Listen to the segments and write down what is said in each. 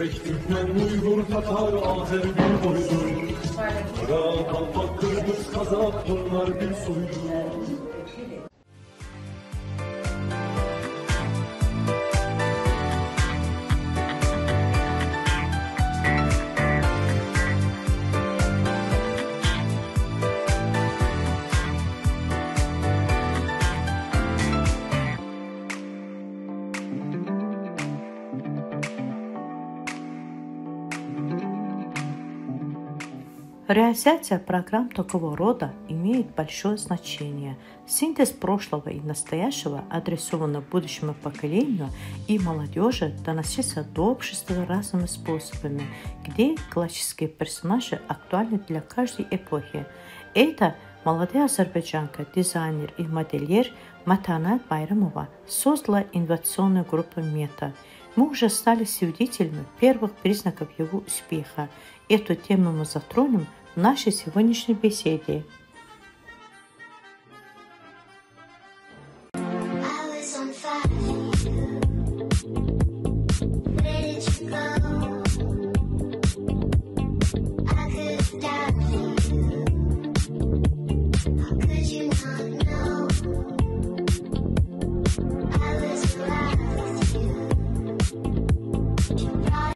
Özbek, Türkmen, Uygur, Tatar, Azer bir boydur. Kara, Kalpak, Kırgız, Kazak bunlar bir soydur. Реализация программ такого рода имеет большое значение. Синтез прошлого и настоящего, адресованный будущему поколению и молодежи, доносится до общества разными способами, где классические персонажи актуальны для каждой эпохи. Это молодая азербайджанка, дизайнер и модельер Матанат Байрамова создала инновационную группу «Мета». Мы уже стали свидетелями первых признаков его успеха. Эту тему мы затронем в нашей сегодняшней беседе.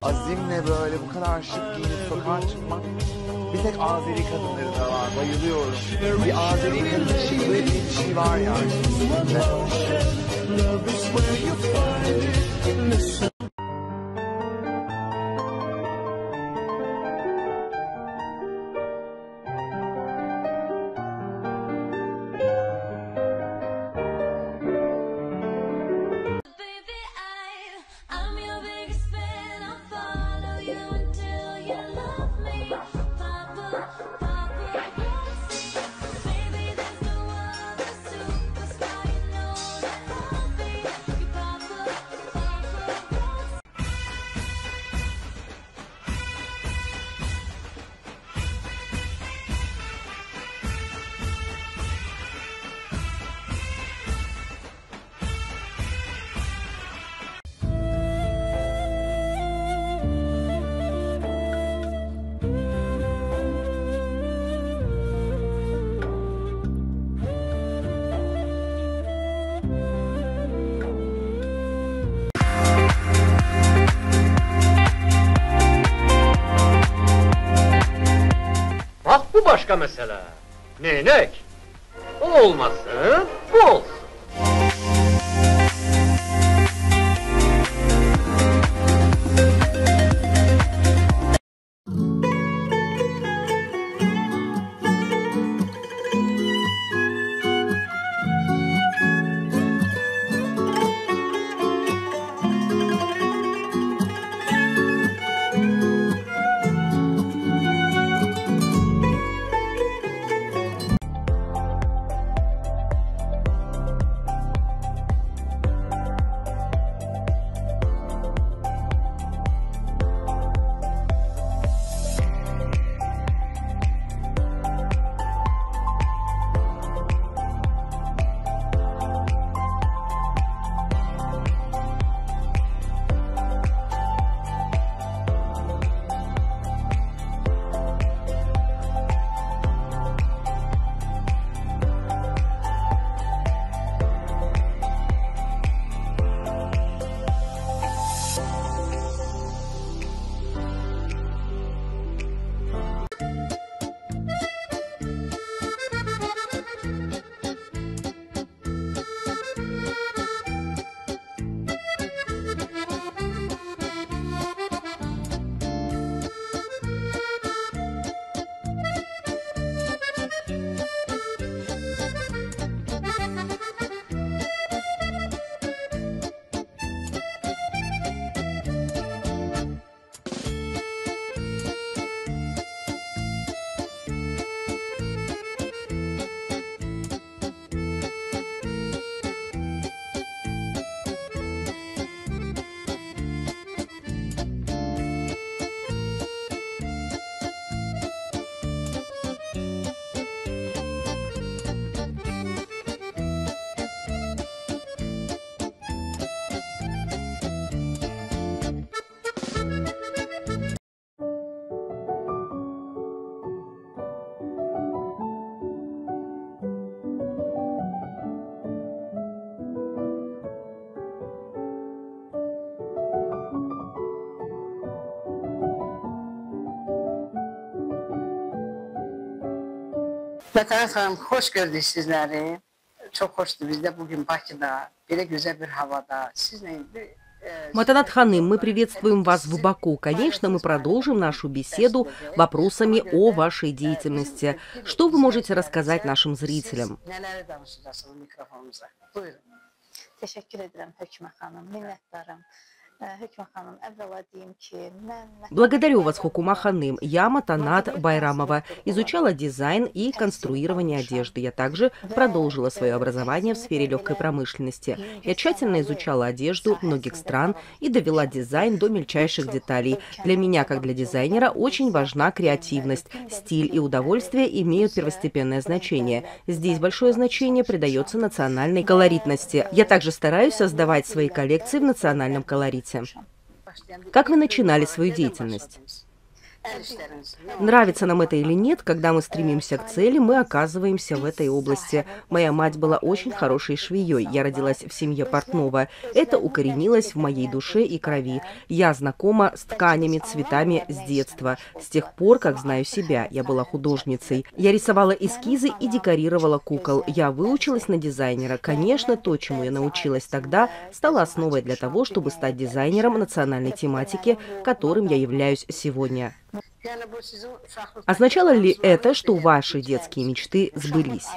Azimle böyle bu kadar şık giyinip sokağa çıkmak bir tek Azeri kadınlarında var. Bayılıyorum. Bir Azeri kadın şıklığı diye bir şey var yani. Bak bu başka mesele. Neynek? O olmasın, bu olsun. Vətən xanım, xoş gördük sizləri. Çox xoşdur bizdə bugün Bakıda, belə gözəl bir havada. Sizlə bir Матанат Ханым, мы приветствуем вас в Баку. Конечно, мы продолжим нашу беседу вопросами о вашей деятельности. Что вы можете рассказать нашим зрителям? Nələri danışacaqsınız mikrofonumuza? Buyurun. Təşəkkür edirəm Hökümə xanım, minnətdarım. Hökümə xanım, əvvəla deyim ki, mən Благодарю вас, Хокума Ханым. Я Матанат Байрамова. Изучала дизайн и конструирование одежды. Я также продолжила свое образование в сфере легкой промышленности. Я тщательно изучала одежду многих стран и довела дизайн до мельчайших деталей. Для меня, как для дизайнера, очень важна креативность. Стиль и удовольствие имеют первостепенное значение. Здесь большое значение придается национальной колоритности. Я также стараюсь создавать свои коллекции в национальном колорите. Как вы начинали свою деятельность? Нравится нам это или нет, когда мы стремимся к цели, мы оказываемся в этой области. Моя мать была очень хорошей швеей. Я родилась в семье портного. Это укоренилось в моей душе и крови. Я знакома с тканями, цветами с детства. С тех пор, как знаю себя, я была художницей. Я рисовала эскизы и декорировала кукол. Я выучилась на дизайнера. Конечно, то, чему я научилась тогда, стало основой для того, чтобы стать дизайнером национальной тематики, которым я являюсь сегодня. Означало ли это, что ваши детские мечты сбылись?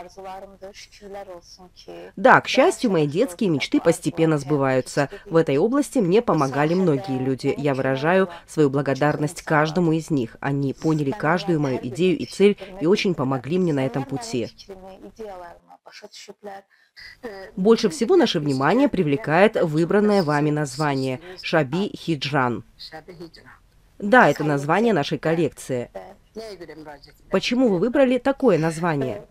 Да, к счастью, мои детские мечты постепенно сбываются. В этой области мне помогали многие люди. Я выражаю свою благодарность каждому из них. Они поняли каждую мою идею и цель и очень помогли мне на этом пути. Больше всего наше внимание привлекает выбранное вами название – Шаби Хиджран. Да, это название нашей коллекции. Почему вы выбрали такое название?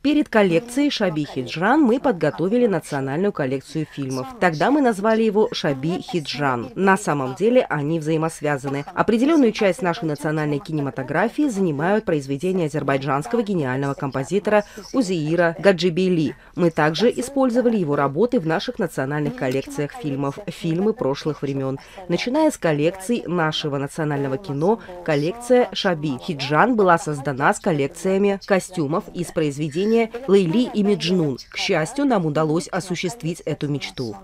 Перед коллекцией Шаби Хиджран мы подготовили национальную коллекцию фильмов. Тогда мы назвали его Шаби Хиджран. На самом деле они взаимосвязаны. Определенную часть нашей национальной кинематографии занимают произведения азербайджанского гениального композитора Узеира Гаджибейли. Мы также использовали его работы в наших национальных коллекциях фильмов, фильмы прошлых времен. Начиная с коллекций нашего национального кино, коллекция Шаби Хиджран была создана с коллекциями костюмов из произведения Лейли и Меджнун. К счастью, нам удалось осуществить эту мечту.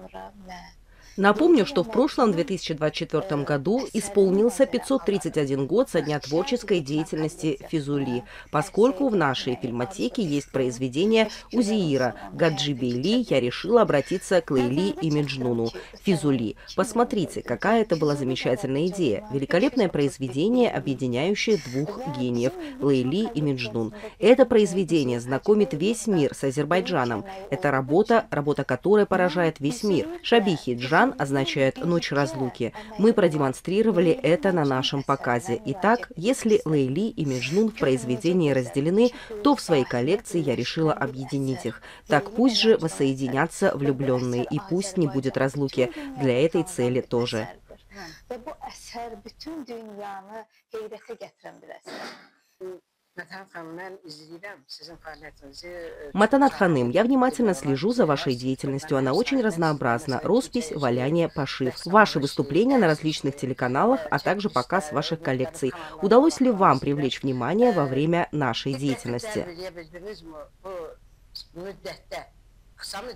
Напомню, что в прошлом 2024 году исполнился 531 год со дня творческой деятельности Физули, поскольку в нашей фильмотеке есть произведение Узеира Гаджибейли, я решила обратиться к Лейли и Меджнуну. Физули. Посмотрите, какая это была замечательная идея. Великолепное произведение, объединяющее двух гениев – Лейли и Меджнун. Это произведение знакомит весь мир с Азербайджаном. Это работа, которая поражает весь мир. Шаби Хиджран означает «ночь разлуки». Мы продемонстрировали это на нашем показе. Итак, если Лейли и Меджнун в произведении разделены, то в своей коллекции я решила объединить их. Так пусть же воссоединятся влюбленные, и пусть не будет разлуки. Для этой цели тоже. Матанат Ханым, я внимательно слежу за вашей деятельностью. Она очень разнообразна. Роспись, валяние, пошив. Ваши выступления на различных телеканалах, а также показ ваших коллекций. Удалось ли вам привлечь внимание во время нашей деятельности?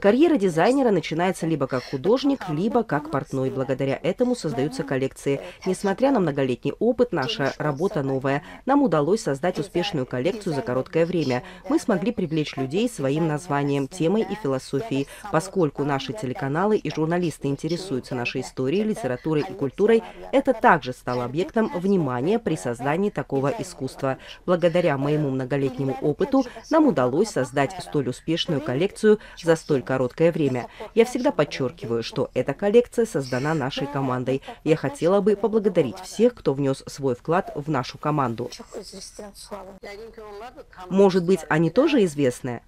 Карьера дизайнера начинается либо как художник, либо как портной. Благодаря этому создаются коллекции. Несмотря на многолетний опыт, наша работа новая. Нам удалось создать успешную коллекцию за короткое время. Мы смогли привлечь людей своим названием, темой и философией. Поскольку наши телеканалы и журналисты интересуются нашей историей, литературой и культурой, это также стало объектом внимания при создании такого искусства. Благодаря моему многолетнему опыту нам удалось создать столь успешную коллекцию за столь короткое время. Я всегда подчеркиваю, что эта коллекция создана нашей командой. Я хотела бы поблагодарить всех, кто внес свой вклад в нашу команду. Может быть, они тоже известны?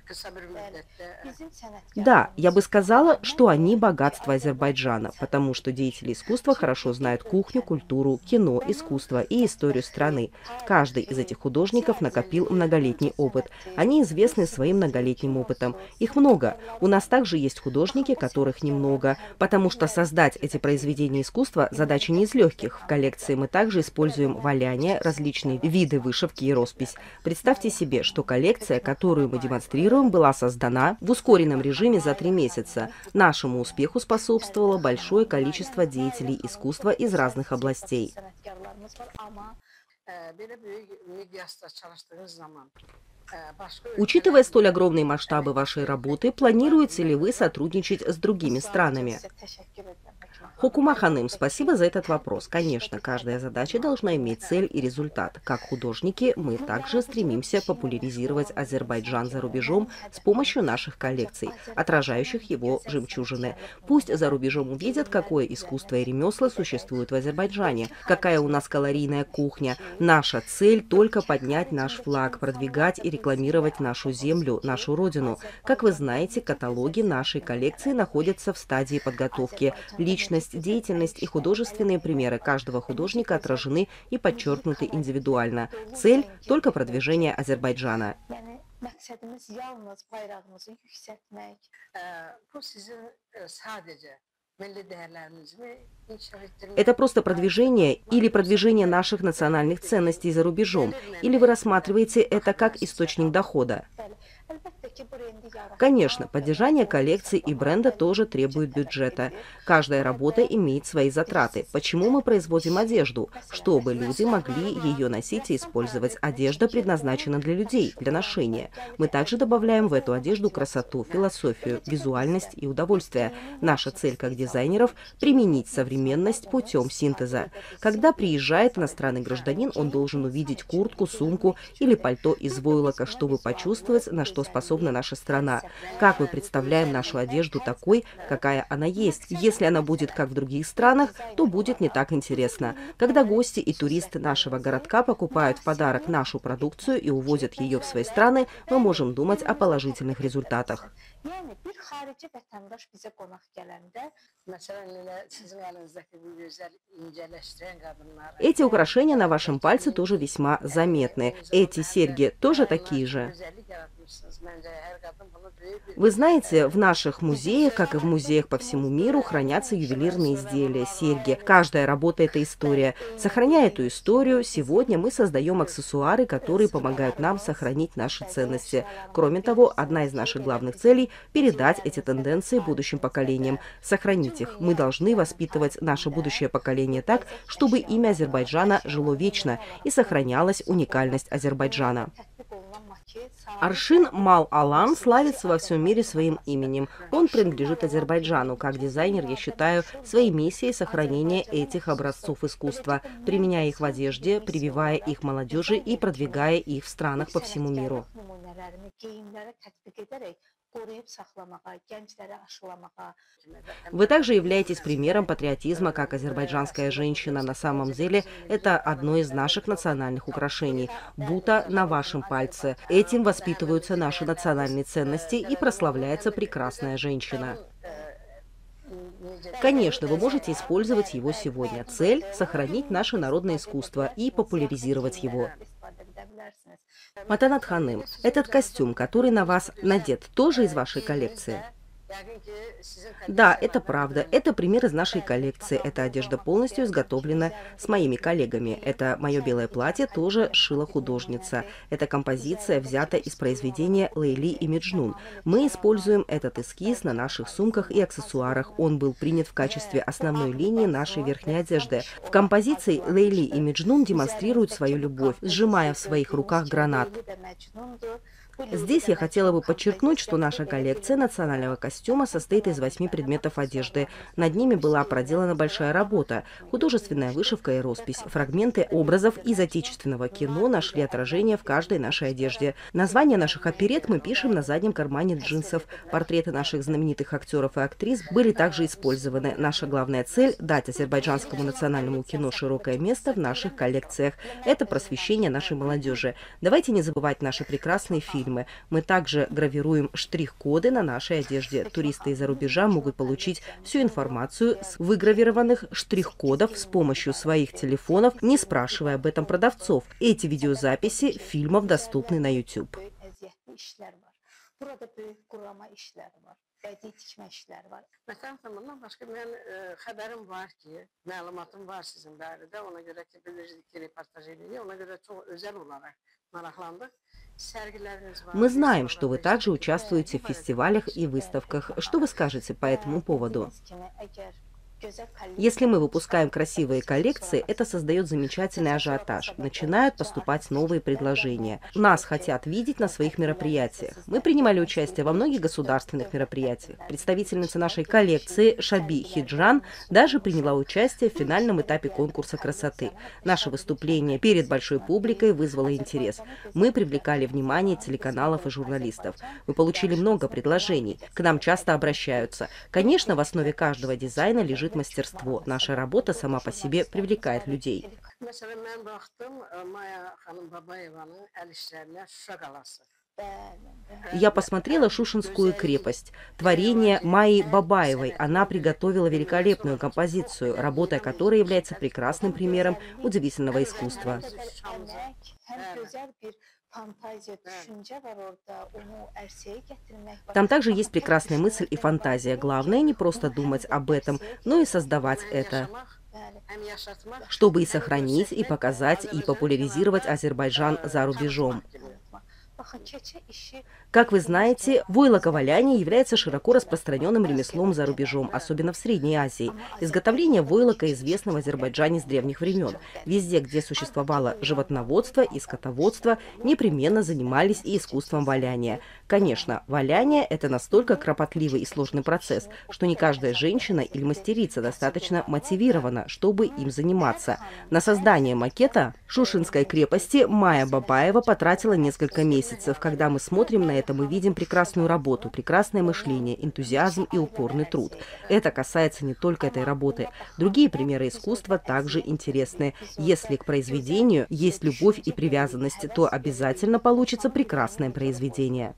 Да, я бы сказала, что они богатство Азербайджана, потому что деятели искусства хорошо знают кухню, культуру, кино, искусство и историю страны. Каждый из этих художников накопил многолетний опыт. Они известны своим многолетним опытом. Их много. У нас также есть художники, которых немного, потому что создать эти произведения искусства – задача не из легких. В коллекции мы также используем валяние, различные виды вышивки и роспись. Представьте себе, что коллекция, которую мы демонстрируем, была создана в ускоренном режиме за 3 месяца. Нашему успеху способствовало большое количество деятелей искусства из разных областей. Учитывая столь огромные масштабы вашей работы, планируете ли вы сотрудничать с другими странами? Хокума Ханым, спасибо за этот вопрос. Конечно, каждая задача должна иметь цель и результат. Как художники, мы также стремимся популяризировать Азербайджан за рубежом с помощью наших коллекций, отражающих его жемчужины. Пусть за рубежом увидят, какое искусство и ремесла существует в Азербайджане, какая у нас калорийная кухня. Наша цель – только поднять наш флаг, продвигать и рекламировать нашу землю, нашу родину. Как вы знаете, каталоги нашей коллекции находятся в стадии подготовки. Личность, деятельность и художественные примеры каждого художника отражены и подчеркнуты индивидуально. Цель – только продвижение Азербайджана. Это просто продвижение или продвижение наших национальных ценностей за рубежом? Или вы рассматриваете это как источник дохода? Конечно, поддержание коллекции и бренда тоже требует бюджета. Каждая работа имеет свои затраты. Почему мы производим одежду? Чтобы люди могли ее носить и использовать. Одежда предназначена для людей, для ношения. Мы также добавляем в эту одежду красоту, философию, визуальность и удовольствие. Наша цель как дизайнеров – применить современность путем синтеза. Когда приезжает иностранный гражданин, он должен увидеть куртку, сумку или пальто из войлока, чтобы почувствовать, на что способна наша страна. Как мы представляем нашу одежду такой, какая она есть. Если она будет как в других странах, то будет не так интересно. Когда гости и туристы нашего городка покупают в подарок нашу продукцию и увозят ее в свои страны, мы можем думать о положительных результатах. Эти украшения на вашем пальце тоже весьма заметны. Эти серьги тоже такие же. Вы знаете, в наших музеях, как и в музеях по всему миру, хранятся ювелирные изделия, серьги. Каждая работа – это история. Сохраняя эту историю, сегодня мы создаем аксессуары, которые помогают нам сохранить наши ценности. Кроме того, одна из наших главных целей – передать эти тенденции будущим поколениям, сохранить их. Мы должны воспитывать наше будущее поколение так, чтобы имя Азербайджана жило вечно и сохранялась уникальность Азербайджана. Аршин Мал-Алан славится во всем мире своим именем. Он принадлежит Азербайджану. Как дизайнер, я считаю своей миссией сохранение этих образцов искусства, применяя их в одежде, прививая их молодежи и продвигая их в странах по всему миру. Вы также являетесь примером патриотизма, как азербайджанская женщина. На самом деле, это одно из наших национальных украшений. Бута на вашем пальце. Этим воспитываются наши национальные ценности и прославляется прекрасная женщина. Конечно, вы можете использовать его сегодня. Цель – сохранить наше народное искусство и популяризировать его. Матанат Ханым, этот костюм, который на вас надет, тоже из вашей коллекции? Да, это правда. Это пример из нашей коллекции. Эта одежда полностью изготовлена с моими коллегами. Это мое белое платье тоже шила художница. Эта композиция взята из произведения Лейли и Меджнун. Мы используем этот эскиз на наших сумках и аксессуарах. Он был принят в качестве основной линии нашей верхней одежды. В композиции Лейли и Меджнун демонстрируют свою любовь, сжимая в своих руках гранат. Здесь я хотела бы подчеркнуть, что наша коллекция национального костюма состоит из 8 предметов одежды. Над ними была проделана большая работа. Художественная вышивка и роспись. Фрагменты образов из отечественного кино нашли отражение в каждой нашей одежде. Названия наших оперет мы пишем на заднем кармане джинсов. Портреты наших знаменитых актеров и актрис были также использованы. Наша главная цель – дать азербайджанскому национальному кино широкое место в наших коллекциях. Это просвещение нашей молодежи. Давайте не забывать наши прекрасные фильмы. Мы также гравируем штрих-коды на нашей одежде. Туристы из-за рубежа могут получить всю информацию с выгравированных штрих-кодов с помощью своих телефонов, не спрашивая об этом продавцов. Эти видеозаписи фильмов доступны на YouTube. Burada böyük qurama işləri var, bədii tikmə işləri var. Məsələn, bundan başqa mən xəbərim var ki, məlumatım var sizin barədə. Ona görə ki, bilirsiniz ki, reportaj edirik. Ona görə çox özəl olaraq maraqlandıq. Sərgiləriniz var. Мы знаем, что вы также участвуете в фестивалях и выставках. Что вы скажете по этому поводу? Если мы выпускаем красивые коллекции, это создает замечательный ажиотаж. Начинают поступать новые предложения. Нас хотят видеть на своих мероприятиях. Мы принимали участие во многих государственных мероприятиях. Представительница нашей коллекции Шаби Хиджран даже приняла участие в финальном этапе конкурса красоты. Наше выступление перед большой публикой вызвало интерес. Мы привлекали внимание телеканалов и журналистов. Мы получили много предложений. К нам часто обращаются. Конечно, в основе каждого дизайна лежит мастерство. Наша работа сама по себе привлекает людей. Я посмотрела Шушенскую крепость. Творение Майи Бабаевой. Она приготовила великолепную композицию, работа которой является прекрасным примером удивительного искусства. Там также есть прекрасная мысль и фантазия. Главное не просто думать об этом, но и создавать это, чтобы и сохранить, и показать, и популяризировать Азербайджан за рубежом. Как вы знаете, войлоковаляние является широко распространенным ремеслом за рубежом, особенно в Средней Азии. Изготовление войлока известно в Азербайджане с древних времен. Везде, где существовало животноводство и скотоводство, непременно занимались и искусством валяния. Конечно, валяние – это настолько кропотливый и сложный процесс, что не каждая женщина или мастерица достаточно мотивирована, чтобы им заниматься. На создание макета Шушенской крепости Майя Бабаева потратила несколько месяцев. Когда мы смотрим на это, мы видим прекрасную работу, прекрасное мышление, энтузиазм и упорный труд. Это касается не только этой работы. Другие примеры искусства также интересны. Если к произведению есть любовь и привязанность, то обязательно получится прекрасное произведение.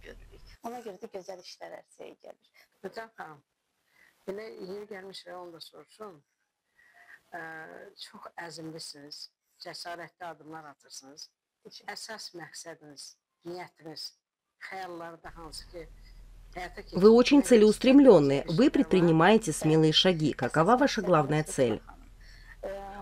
Вы очень целеустремленные, вы предпринимаете смелые шаги. Какова ваша главная цель?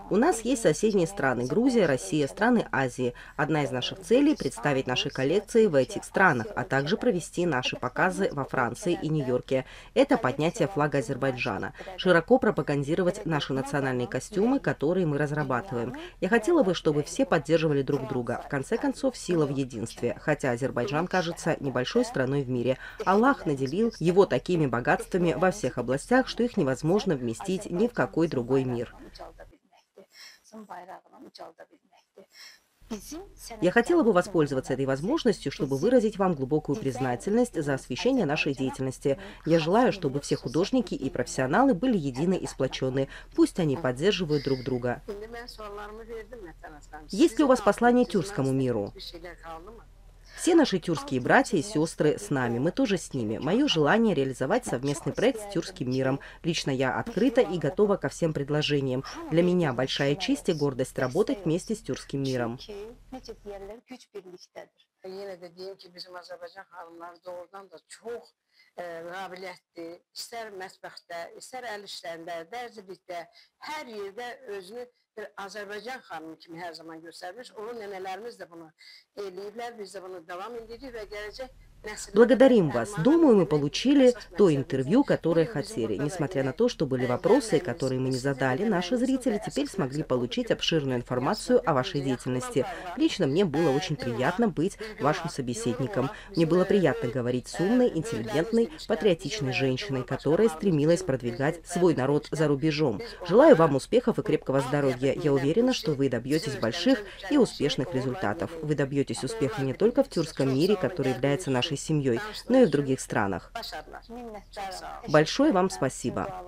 У нас есть соседние страны – Грузия, Россия, страны Азии. Одна из наших целей – представить наши коллекции в этих странах, а также провести наши показы во Франции и Нью-Йорке. Это поднятие флага Азербайджана. Широко пропагандировать наши национальные костюмы, которые мы разрабатываем. Я хотела бы, чтобы все поддерживали друг друга. В конце концов, сила в единстве. Хотя Азербайджан кажется небольшой страной в мире. Аллах наделил его такими богатствами во всех областях, что их невозможно вместить ни в какой другой мир. Я хотела бы воспользоваться этой возможностью, чтобы выразить вам глубокую признательность за освещение нашей деятельности. Я желаю, чтобы все художники и профессионалы были едины и сплочены. Пусть они поддерживают друг друга. Есть ли у вас послание тюркскому миру? Все наши тюркские братья и сестры с нами, мы тоже с ними. Мое желание реализовать совместный проект с тюркским миром. Лично я открыта и готова ко всем предложениям. Для меня большая честь и гордость работать вместе с тюркским миром. Qabiliyyətli, istər mətbəxdə, istər əl işlərində, dərzilikdə, hər yerdə özünü bir Azərbaycan xanımı kimi hər zaman göstərmiş. Onun nənələrimiz də bunu eləyiblər, biz də bunu davam edirik və gələcək. Благодарим вас. Думаю, мы получили то интервью, которое хотели. Несмотря на то, что были вопросы, которые мы не задали, наши зрители теперь смогли получить обширную информацию о вашей деятельности. Лично мне было очень приятно быть вашим собеседником. Мне было приятно говорить с умной, интеллигентной, патриотичной женщиной, которая стремилась продвигать свой народ за рубежом. Желаю вам успехов и крепкого здоровья. Я уверена, что вы добьетесь больших и успешных результатов. Вы добьетесь успеха не только в тюркском мире, который является нашей семьей, но и в других странах. Большое вам спасибо.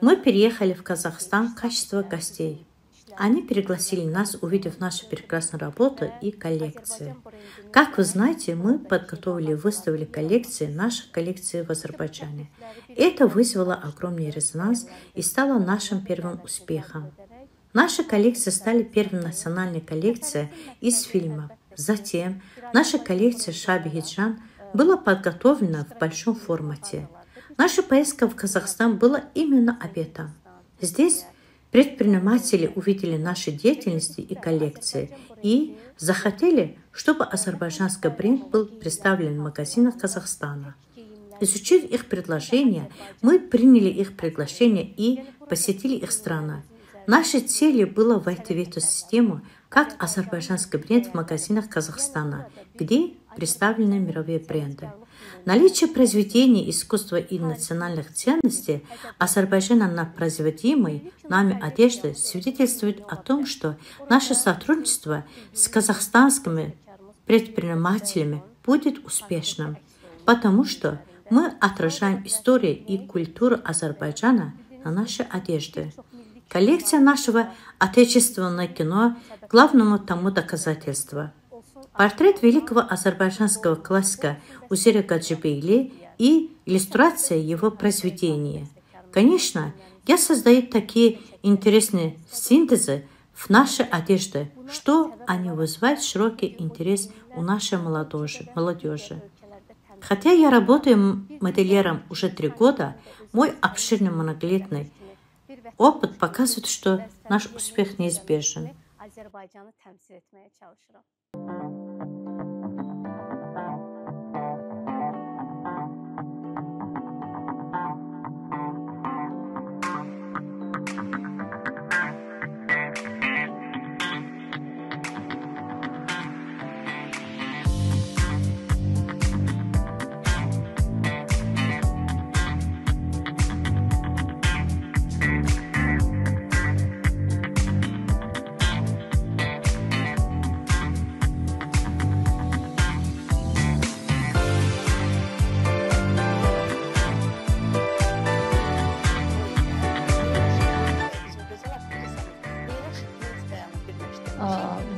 Мы переехали в Казахстан в качестве гостей. Они пригласили нас, увидев нашу прекрасную работу и коллекции. Как вы знаете, мы подготовили и выставили коллекции, наши коллекции в Азербайджане. Это вызвало огромный резонанс и стало нашим первым успехом. Наши коллекции стали первой национальной коллекцией из фильма. Затем наша коллекция «Шаби Хиджран» была подготовлена в большом формате. Наша поездка в Казахстан была именно об этом. Здесь предприниматели увидели наши деятельности и коллекции и захотели, чтобы азербайджанский бренд был представлен в магазинах Казахстана. Изучив их предложения, мы приняли их приглашение и посетили их страны. Нашей целью было войти в эту систему как азербайджанский бренд в магазинах Казахстана, где представлены мировые бренды. Наличие произведений искусства и национальных ценностей Азербайджана на производимой нами одежде свидетельствует о том, что наше сотрудничество с казахстанскими предпринимателями будет успешным, потому что мы отражаем историю и культуру Азербайджана на нашей одежде. Коллекция нашего отечественного кино главному тому доказательство. Портрет великого азербайджанского классика Узира Гаджибейли и иллюстрация его произведения. Конечно, я создаю такие интересные синтезы в нашей одежде, что они вызывают широкий интерес у нашей молодежи. Хотя я работаю модельером уже 3 года, мой обширный многолетний опыт показывает, что наш успех неизбежен.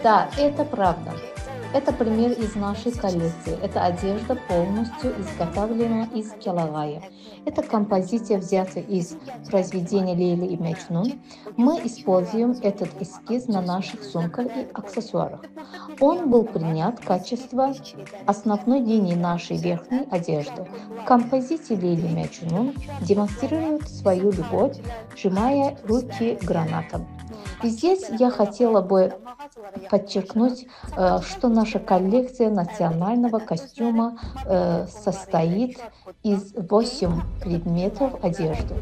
Да, это правда. Это пример из нашей коллекции. Это одежда полностью изготовлена из келагая. Это композиция взята из произведения Лейли и Мечнун. Мы используем этот эскиз на наших сумках и аксессуарах. Он был принят в качестве основной линии нашей верхней одежды. В композиции Лейли и Мечнун демонстрирует свою любовь, сжимая руки гранатом. И здесь я хотела бы подчеркнуть, что наша коллекция национального костюма состоит из 8 предметов одежды.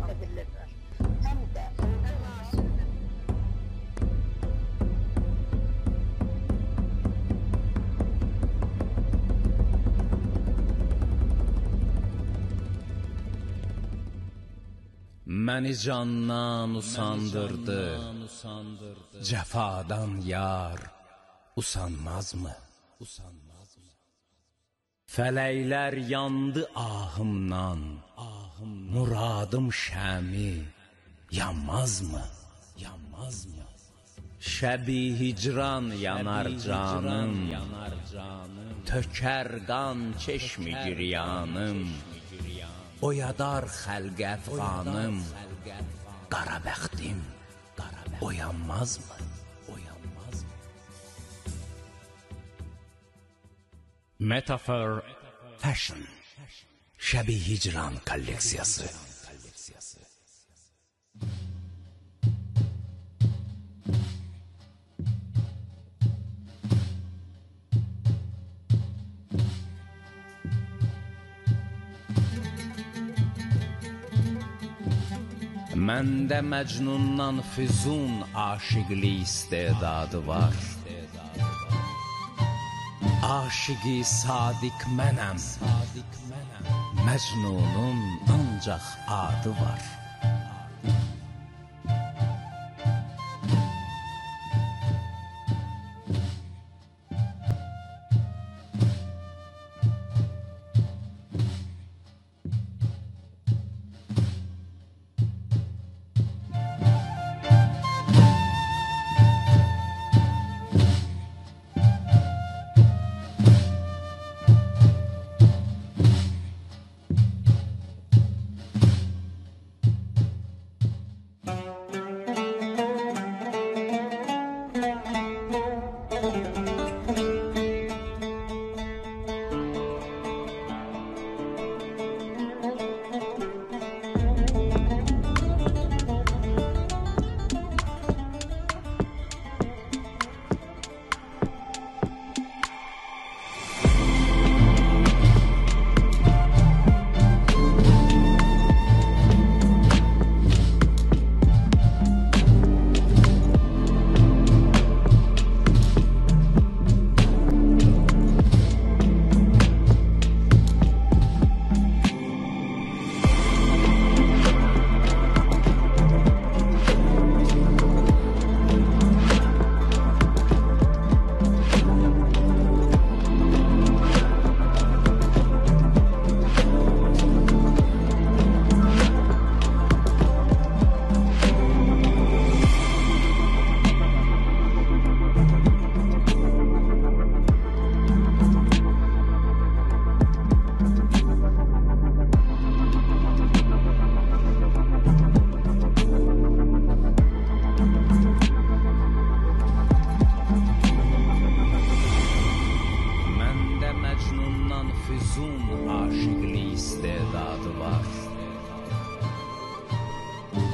Məni candan usandırdı, cəfadan yar usanmazmı? Fələklər yandı ahımdan, muradım şəmi yanmazmı? Şəbi hicran yanar canım, tökər qan çeşmi giryanım. Oyadar xəlq əfqanım, qara bəxtim oyanmazmı? Metaphor Fashion Şəbi Hicran kolleksiyası. Məndə Məcnundan Füzun aşiqli istedadı var. Aşiqi sadiq mənəm, Məcnunun ancaq adı var.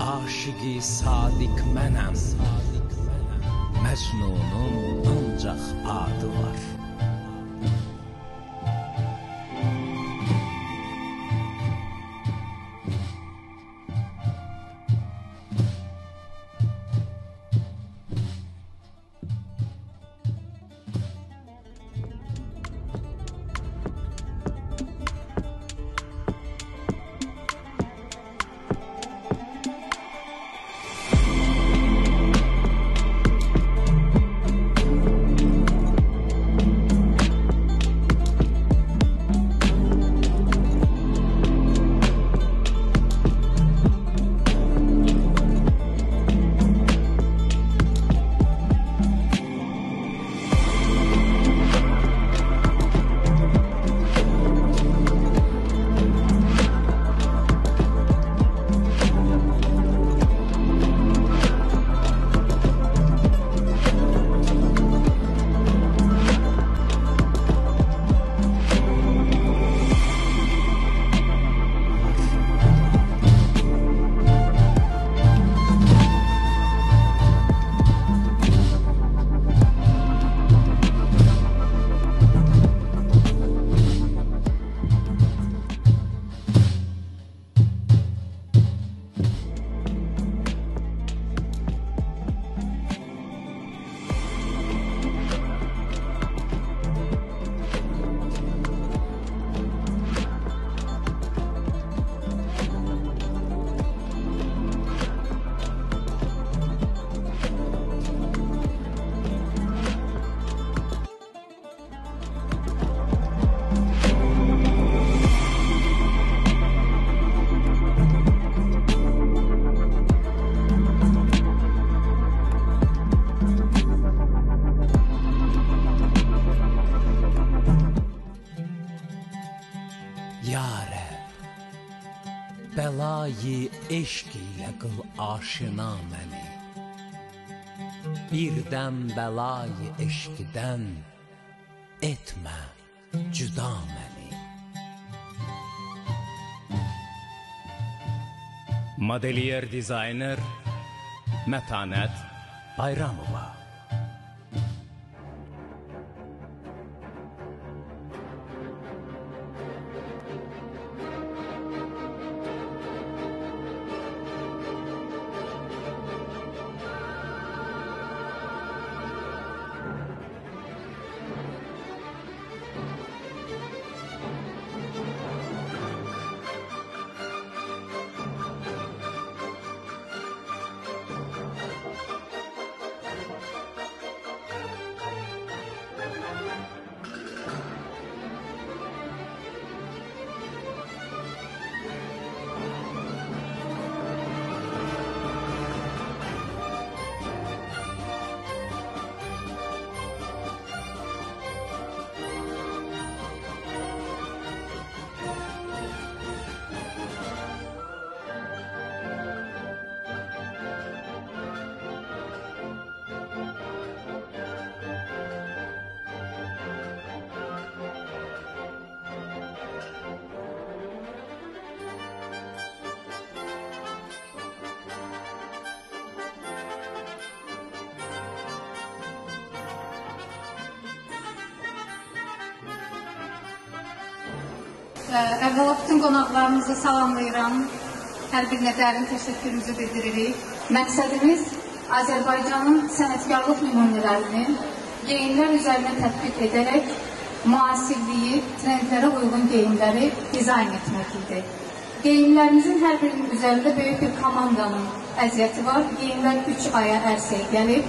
Aşıqi sadiq mənəm. Məcnunun ancaq adı var. Bəlayı eşq ilə qıl aşina məni. Birdən bəlayı eşqdən etmə cüda məni. Modeliyer dizayner Mətanət Bayramova. Əvvəla bütün qonaqlarımızı salamlayıram. Hər birinə dərin təşəkkürümüzü bildiririk. Məqsədimiz Azərbaycanın sənətkarlıq nümunələrini geyimlər üzərinə tətbiq edərək müasirliyi, trendlərə uyğun geyimləri dizayn etmək idi. Geyimlərimizin hər birinin üzərində böyük bir komandanın əziyyəti var. Geyimlər 3 aya ərsəyə gəlib.